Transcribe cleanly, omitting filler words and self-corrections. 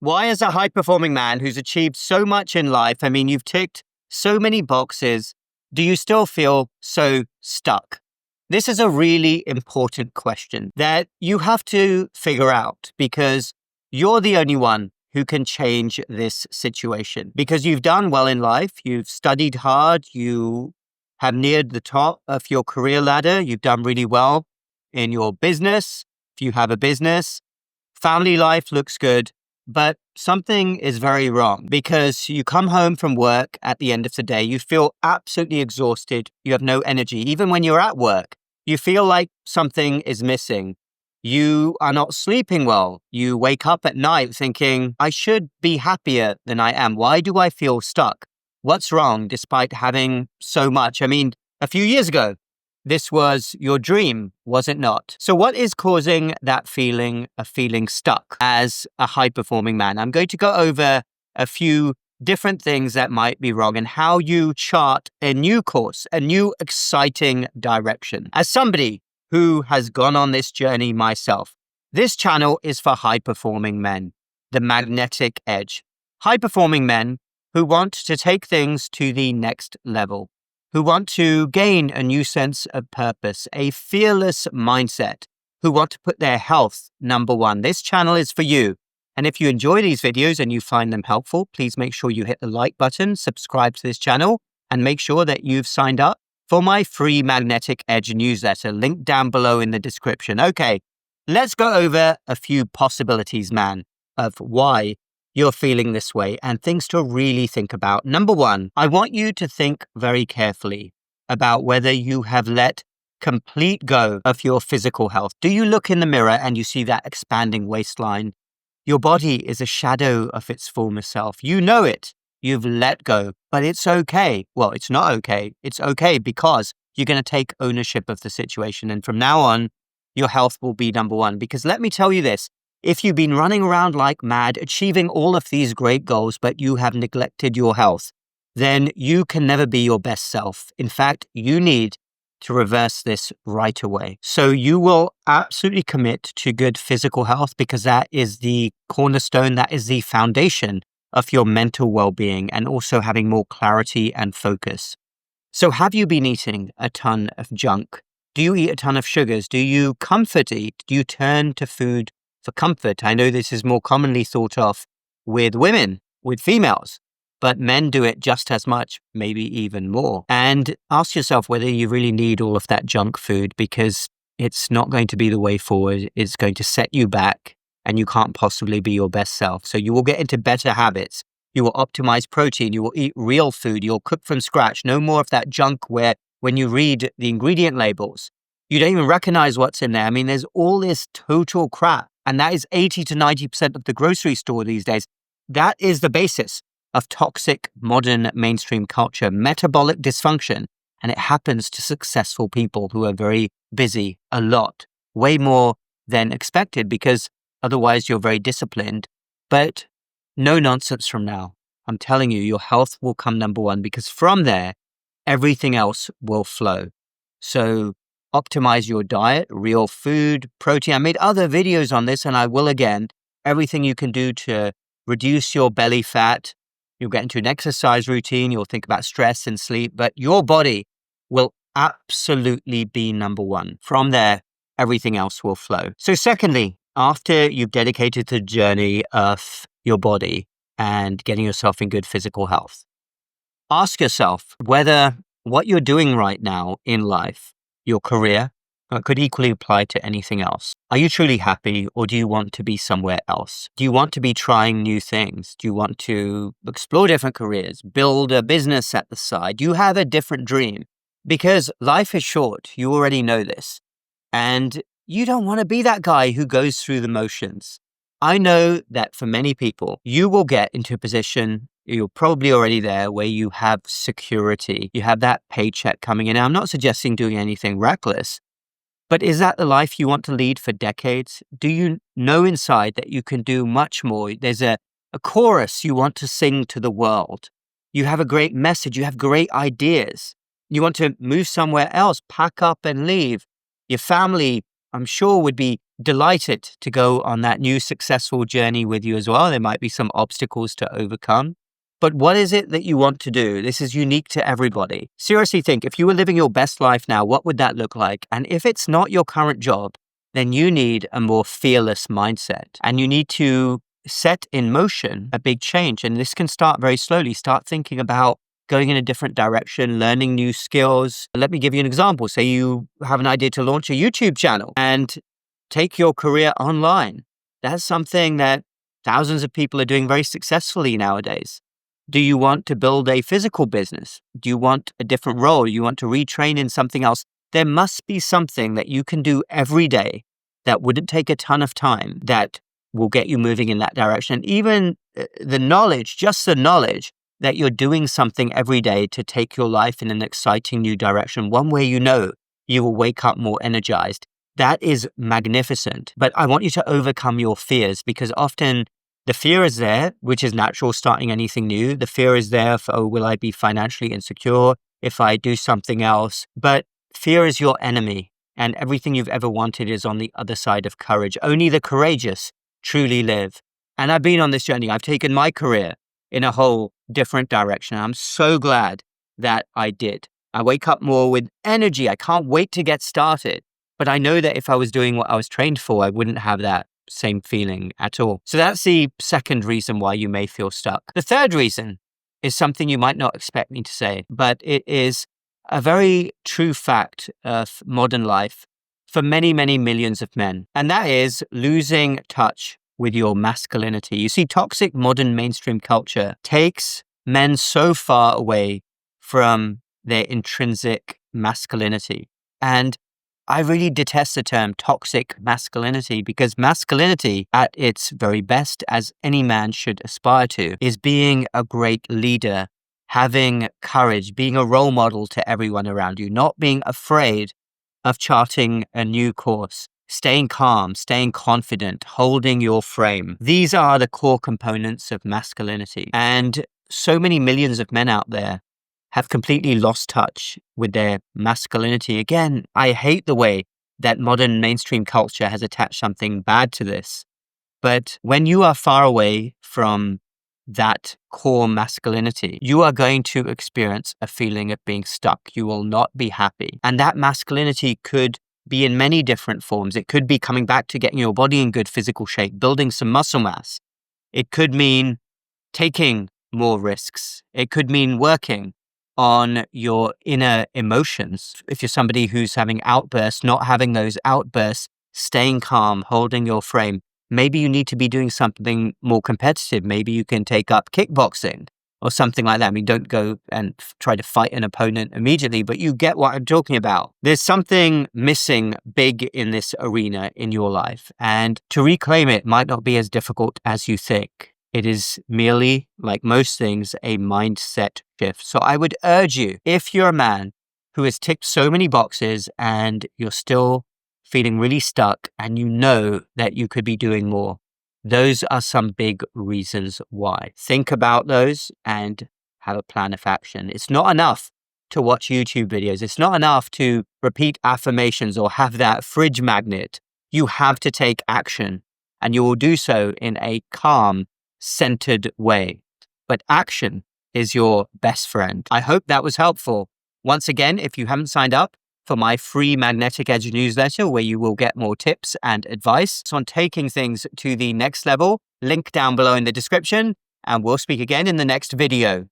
Why, as a high performing man who's achieved so much in life, I mean, you've ticked so many boxes, do you still feel so stuck? This is a really important question that you have to figure out because you're the only one who can change this situation. Because you've done well in life, you've studied hard, you have neared the top of your career ladder, you've done really well in your business, if you have a business, family life looks good. But something is very wrong because you come home from work at the end of the day, you feel absolutely exhausted. You have no energy. Even when you're at work, you feel like something is missing. You are not sleeping well. You wake up at night thinking, I should be happier than I am. Why do I feel stuck? What's wrong despite having so much? I mean, a few years ago, this was your dream, was it not? So what is causing that feeling of feeling stuck as a high-performing man? I'm going to go over a few different things that might be wrong and how you chart a new course, a new exciting direction. As somebody who has gone on this journey myself, this channel is for high-performing men, the magnetic edge. High-performing men who want to take things to the next level, who want to gain a new sense of purpose, a fearless mindset, who want to put their health number one. This channel is for you. And if you enjoy these videos and you find them helpful, please make sure you hit the like button, subscribe to this channel, and make sure that you've signed up for my free Magnetic Edge newsletter, linked down below in the description. Okay, let's go over a few possibilities, man, of why you're feeling this way and things to really think about. Number one, I want you to think very carefully about whether you have let complete go of your physical health. Do you look in the mirror and you see that expanding waistline? Your body is a shadow of its former self. You know it. You've let go, but it's okay. Well, it's not okay. It's okay because you're going to take ownership of the situation. And from now on, your health will be number one. Because let me tell you this. If you've been running around like mad, achieving all of these great goals, but you have neglected your health, then you can never be your best self. In fact, you need to reverse this right away. So you will absolutely commit to good physical health because that is the cornerstone, that is the foundation of your mental well-being and also having more clarity and focus. So have you been eating a ton of junk? Do you eat a ton of sugars? Do you comfort eat? Do you turn to food for comfort? I know this is more commonly thought of with women, with females, but men do it just as much, maybe even more. And ask yourself whether you really need all of that junk food because it's not going to be the way forward. It's going to set you back and you can't possibly be your best self. So you will get into better habits. You will optimize protein. You will eat real food. You'll cook from scratch. No more of that junk where when you read the ingredient labels, you don't even recognize what's in there. I mean, there's all this total crap. And that is 80 to 90% of the grocery store these days. That is the basis of toxic modern mainstream culture, metabolic dysfunction. And it happens to successful people who are very busy a lot, way more than expected because otherwise you're very disciplined. But no nonsense from now. I'm telling you, your health will come number one because from there, everything else will flow. So optimize your diet, real food, protein. I made other videos on this and I will again. Everything you can do to reduce your belly fat. You'll get into an exercise routine. You'll think about stress and sleep, but your body will absolutely be number one. From there, everything else will flow. So secondly, after you've dedicated the journey of your body and getting yourself in good physical health, ask yourself whether what you're doing right now in life, your career, could equally apply to anything else. Are you truly happy or do you want to be somewhere else? Do you want to be trying new things? Do you want to explore different careers, build a business at the side? Do you have a different dream? Because life is short. You already know this. And you don't want to be that guy who goes through the motions. I know that for many people, you will get into a position, you're probably already there, where you have security. You have that paycheck coming in. Now, I'm not suggesting doing anything reckless, but is that the life you want to lead for decades? Do you know inside that you can do much more? There's a chorus you want to sing to the world. You have a great message. You have great ideas. You want to move somewhere else, pack up and leave. Your family, I'm sure, would be delighted to go on that new successful journey with you as well. There might be some obstacles to overcome. But what is it that you want to do? This is unique to everybody. Seriously think, if you were living your best life now, what would that look like? And if it's not your current job, then you need a more fearless mindset. And you need to set in motion a big change. And this can start very slowly. Start thinking about going in a different direction, learning new skills. Let me give you an example. Say you have an idea to launch a YouTube channel and take your career online. That's something that thousands of people are doing very successfully nowadays. Do you want to build a physical business? Do you want a different role? Do you want to retrain in something else? There must be something that you can do every day that wouldn't take a ton of time that will get you moving in that direction. And even the knowledge, just the knowledge that you're doing something every day to take your life in an exciting new direction, one way you know you will wake up more energized. That is magnificent. But I want you to overcome your fears, because often the fear is there, which is natural starting anything new. The fear is there for, oh, will I be financially insecure if I do something else? But fear is your enemy, and everything you've ever wanted is on the other side of courage. Only the courageous truly live. And I've been on this journey. I've taken my career in a whole different direction. I'm so glad that I did. I wake up more with energy. I can't wait to get started. But I know that if I was doing what I was trained for, I wouldn't have that same feeling at all. So that's the second reason why you may feel stuck. The third reason is something you might not expect me to say, but it is a very true fact of modern life for many, many millions of men. And that is losing touch with your masculinity. You see, toxic modern mainstream culture takes men so far away from their intrinsic masculinity. And I really detest the term toxic masculinity, because masculinity at its very best, as any man should aspire to, is being a great leader, having courage, being a role model to everyone around you, not being afraid of charting a new course, staying calm, staying confident, holding your frame. These are the core components of masculinity. And so many millions of men out there have completely lost touch with their masculinity. Again, I hate the way that modern mainstream culture has attached something bad to this. But when you are far away from that core masculinity, you are going to experience a feeling of being stuck. You will not be happy. And that masculinity could be in many different forms. It could be coming back to getting your body in good physical shape, building some muscle mass. It could mean taking more risks. It could mean working on your inner emotions. If you're somebody who's having outbursts, not having those outbursts, staying calm, holding your frame. Maybe you need to be doing something more competitive. Maybe you can take up kickboxing or something like that. I mean, don't go and try to fight an opponent immediately, but you get what I'm talking about. There's something missing big in this arena in your life, and to reclaim it might not be as difficult as you think. It is merely, like most things, a mindset shift. So I would urge you, if you're a man who has ticked so many boxes and you're still feeling really stuck and you know that you could be doing more, those are some big reasons why. Think about those and have a plan of action. It's not enough to watch YouTube videos. It's not enough to repeat affirmations or have that fridge magnet. You have to take action, and you will do so in a calm, centered way. But action is your best friend. I hope that was helpful. Once again, if you haven't signed up for my free Magnetic Edge newsletter, where you will get more tips and advice on taking things to the next level, link down below in the description, and we'll speak again in the next video.